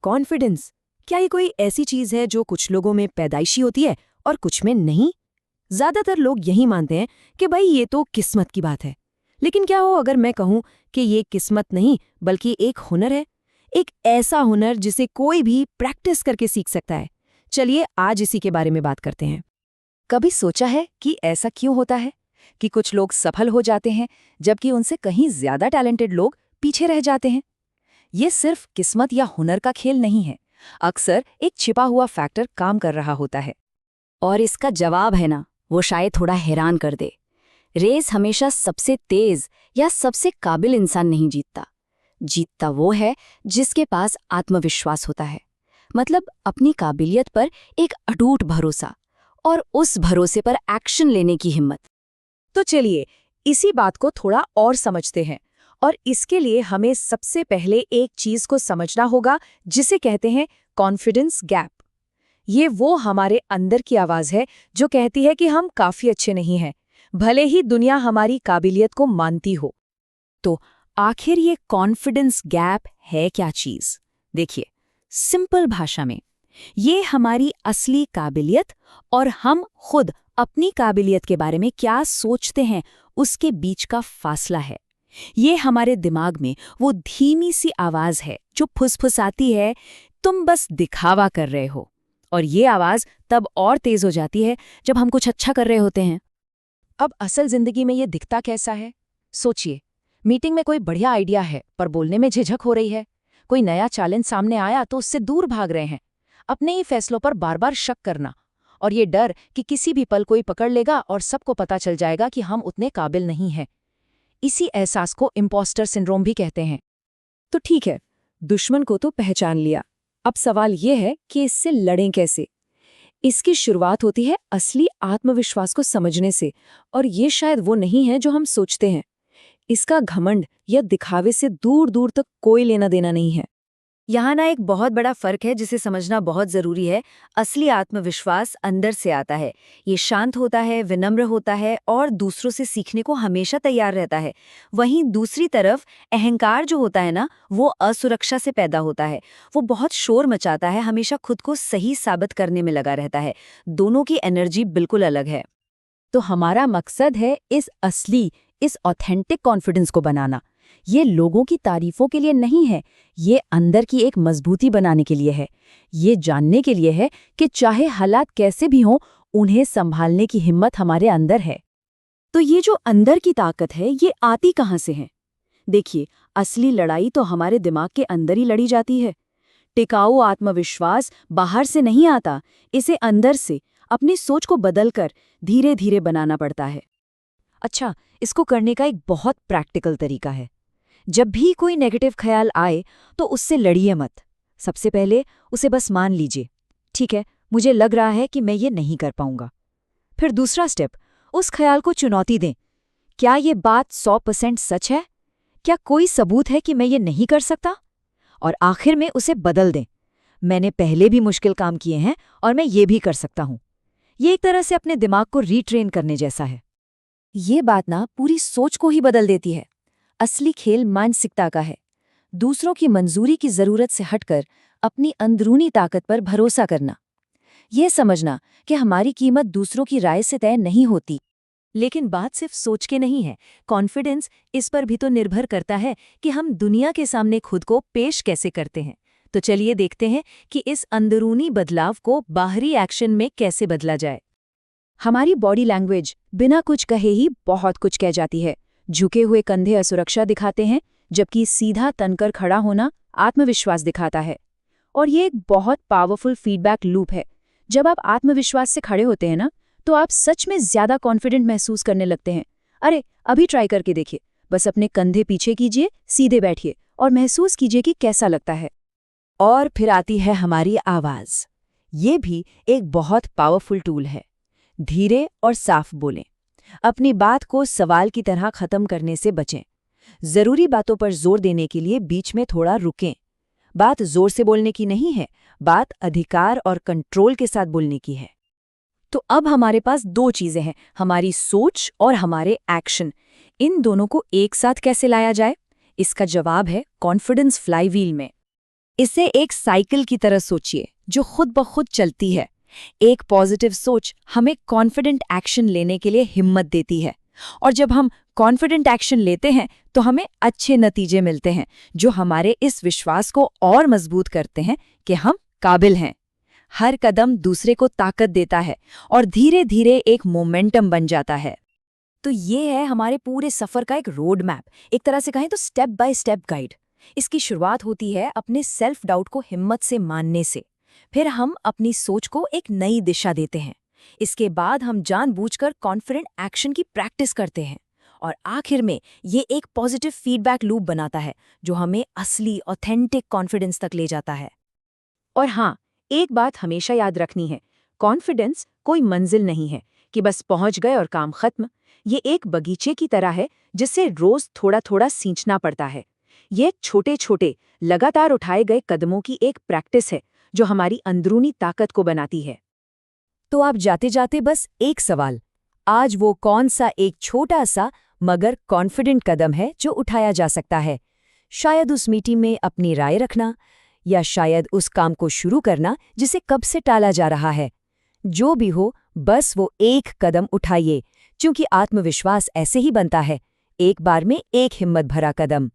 Confidence, क्या ये कोई ऐसी चीज है जो कुछ लोगों में पैदाइशी होती है और कुछ में नहीं? ज्यादातर लोग यही मानते हैं कि भाई ये तो किस्मत की बात है। लेकिन क्या हो अगर मैं कहूं कि ये किस्मत नहीं बल्कि एक हुनर है, एक ऐसा हुनर जिसे कोई भी प्रैक्टिस करके सीख सकता है। चलिए आज इसी के बारे में बात करते हैं। कभी सोचा है कि ऐसा क्यों होता है कि कुछ लोग सफल हो जाते हैं जबकि उनसे कहीं ज्यादा टैलेंटेड लोग पीछे रह जाते हैं? ये सिर्फ किस्मत या हुनर का खेल नहीं है, अक्सर एक छिपा हुआ फैक्टर काम कर रहा होता है। और इसका जवाब है ना, वो शायद थोड़ा हैरान कर दे। रेस हमेशा सबसे तेज या सबसे काबिल इंसान नहीं जीतता। जीतता वो है जिसके पास आत्मविश्वास होता है, मतलब अपनी काबिलियत पर एक अटूट भरोसा और उस भरोसे पर एक्शन लेने की हिम्मत। तो चलिए इसी बात को थोड़ा और समझते हैं, और इसके लिए हमें सबसे पहले एक चीज को समझना होगा जिसे कहते हैं कॉन्फिडेंस गैप। ये वो हमारे अंदर की आवाज है जो कहती है कि हम काफी अच्छे नहीं हैं, भले ही दुनिया हमारी काबिलियत को मानती हो। तो आखिर ये कॉन्फिडेंस गैप है क्या चीज? देखिए, सिंपल भाषा में ये हमारी असली काबिलियत और हम खुद अपनी काबिलियत के बारे में क्या सोचते हैं उसके बीच का फासला है। ये हमारे दिमाग में वो धीमी सी आवाज है जो फुसफुसाती है, तुम बस दिखावा कर रहे हो। और ये आवाज तब और तेज हो जाती है जब हम कुछ अच्छा कर रहे होते हैं। अब असल जिंदगी में ये दिखता कैसा है? सोचिए, मीटिंग में कोई बढ़िया आइडिया है पर बोलने में झिझक हो रही है। कोई नया चैलेंज सामने आया तो उससे दूर भाग रहे हैं। अपने ही फैसलों पर बार बार शक करना, और ये डर कि किसी भी पल कोई पकड़ लेगा और सबको पता चल जाएगा कि हम उतने काबिल नहीं हैं। इसी एहसास को इम्पोस्टर सिंड्रोम भी कहते हैं। तो ठीक है, दुश्मन को तो पहचान लिया। अब सवाल ये है कि इससे लड़ें कैसे? इसकी शुरुआत होती है असली आत्मविश्वास को समझने से, और ये शायद वो नहीं है जो हम सोचते हैं। इसका घमंड या दिखावे से दूर दूर तक कोई लेना देना नहीं है। यहाँ ना एक बहुत बड़ा फर्क है जिसे समझना बहुत जरूरी है। असली आत्मविश्वास अंदर से आता है, ये शांत होता है, विनम्र होता है और दूसरों से सीखने को हमेशा तैयार रहता है। वहीं दूसरी तरफ अहंकार जो होता है ना, वो असुरक्षा से पैदा होता है। वो बहुत शोर मचाता है, हमेशा खुद को सही साबित करने में लगा रहता है। दोनों की एनर्जी बिल्कुल अलग है। तो हमारा मकसद है इस ऑथेंटिक कॉन्फिडेंस को बनाना। ये लोगों की तारीफों के लिए नहीं है, ये अंदर की एक मजबूती बनाने के लिए है। ये जानने के लिए है कि चाहे हालात कैसे भी हों, उन्हें संभालने की हिम्मत हमारे अंदर है। तो ये जो अंदर की ताकत है, ये आती कहाँ से है? देखिए, असली लड़ाई तो हमारे दिमाग के अंदर ही लड़ी जाती है। टिकाऊ आत्मविश्वास बाहर से नहीं आता, इसे अंदर से अपनी सोच को बदलकर धीरे धीरे बनाना पड़ता है। अच्छा, इसको करने का एक बहुत प्रैक्टिकल तरीका है। जब भी कोई नेगेटिव ख्याल आए तो उससे लड़िए मत। सबसे पहले उसे बस मान लीजिए, ठीक है, मुझे लग रहा है कि मैं ये नहीं कर पाऊंगा। फिर दूसरा स्टेप, उस ख्याल को चुनौती दें। क्या ये बात 100% सच है? क्या कोई सबूत है कि मैं ये नहीं कर सकता? और आखिर में उसे बदल दें। मैंने पहले भी मुश्किल काम किए हैं और मैं ये भी कर सकता हूं। ये एक तरह से अपने दिमाग को रीट्रेन करने जैसा है। ये बात ना पूरी सोच को ही बदल देती है। असली खेल मानसिकता का है। दूसरों की मंजूरी की जरूरत से हटकर अपनी अंदरूनी ताकत पर भरोसा करना। यह समझना कि हमारी कीमत दूसरों की राय से तय नहीं होती। लेकिन बात सिर्फ सोच के नहीं है, कॉन्फिडेंस इस पर भी तो निर्भर करता है कि हम दुनिया के सामने खुद को पेश कैसे करते हैं। तो चलिए देखते हैं कि इस अंदरूनी बदलाव को बाहरी एक्शन में कैसे बदला जाए। हमारी बॉडी लैंग्वेज बिना कुछ कहे ही बहुत कुछ कह जाती है। झुके हुए कंधे असुरक्षा दिखाते हैं, जबकि सीधा तनकर खड़ा होना आत्मविश्वास दिखाता है। और ये एक बहुत पावरफुल फीडबैक लूप है। जब आप आत्मविश्वास से खड़े होते हैं ना, तो आप सच में ज्यादा कॉन्फिडेंट महसूस करने लगते हैं। अरे, अभी ट्राई करके देखिए। बस अपने कंधे पीछे कीजिए, सीधे बैठिए और महसूस कीजिए कि कैसा लगता है। और फिर आती है हमारी आवाज। ये भी एक बहुत पावरफुल टूल है। धीरे और साफ बोलें। अपनी बात को सवाल की तरह खत्म करने से बचें। जरूरी बातों पर जोर देने के लिए बीच में थोड़ा रुकें। बात जोर से बोलने की नहीं है, बात अधिकार और कंट्रोल के साथ बोलने की है। तो अब हमारे पास दो चीजें हैं, हमारी सोच और हमारे एक्शन। इन दोनों को एक साथ कैसे लाया जाए? इसका जवाब है कॉन्फिडेंस फ्लाईव्हील में। इसे एक साइकिल की तरह सोचिए जो खुद ब खुद चलती है। एक पॉजिटिव सोच हमें कॉन्फिडेंट एक्शन लेने के लिए हिम्मत देती है, और जब हम कॉन्फिडेंट एक्शन लेते हैं तो हमें अच्छे नतीजे मिलते हैं जो हमारे इस विश्वास को और मजबूत करते हैं कि हम काबिल हैं। हर कदम दूसरे को ताकत देता है और धीरे धीरे एक मोमेंटम बन जाता है। तो ये है हमारे पूरे सफर का एक रोड मैप, एक तरह से कहें तो स्टेप बाय स्टेप गाइड। इसकी शुरुआत होती है अपने सेल्फ डाउट को हिम्मत से मानने से। फिर हम अपनी सोच को एक नई दिशा देते हैं। इसके बाद हम जानबूझकर कॉन्फिडेंट एक्शन की प्रैक्टिस करते हैं। और आखिर में ये एक पॉजिटिव फीडबैक लूप बनाता है जो हमें असली ऑथेंटिक कॉन्फिडेंस तक ले जाता है। और हाँ, एक बात हमेशा याद रखनी है, कॉन्फिडेंस कोई मंजिल नहीं है कि बस पहुंच गए और काम खत्म। ये एक बगीचे की तरह है जिसे रोज थोड़ा थोड़ा सींचना पड़ता है। ये छोटे छोटे लगातार उठाए गए कदमों की एक प्रैक्टिस है जो हमारी अंदरूनी ताकत को बनाती है। तो आप जाते जाते बस एक सवाल, आज वो कौन सा एक छोटा सा मगर कॉन्फिडेंट कदम है जो उठाया जा सकता है? शायद उस मीटिंग में अपनी राय रखना, या शायद उस काम को शुरू करना जिसे कब से टाला जा रहा है। जो भी हो, बस वो एक कदम उठाइए, क्योंकि आत्मविश्वास ऐसे ही बनता है, एक बार में एक हिम्मत भरा कदम।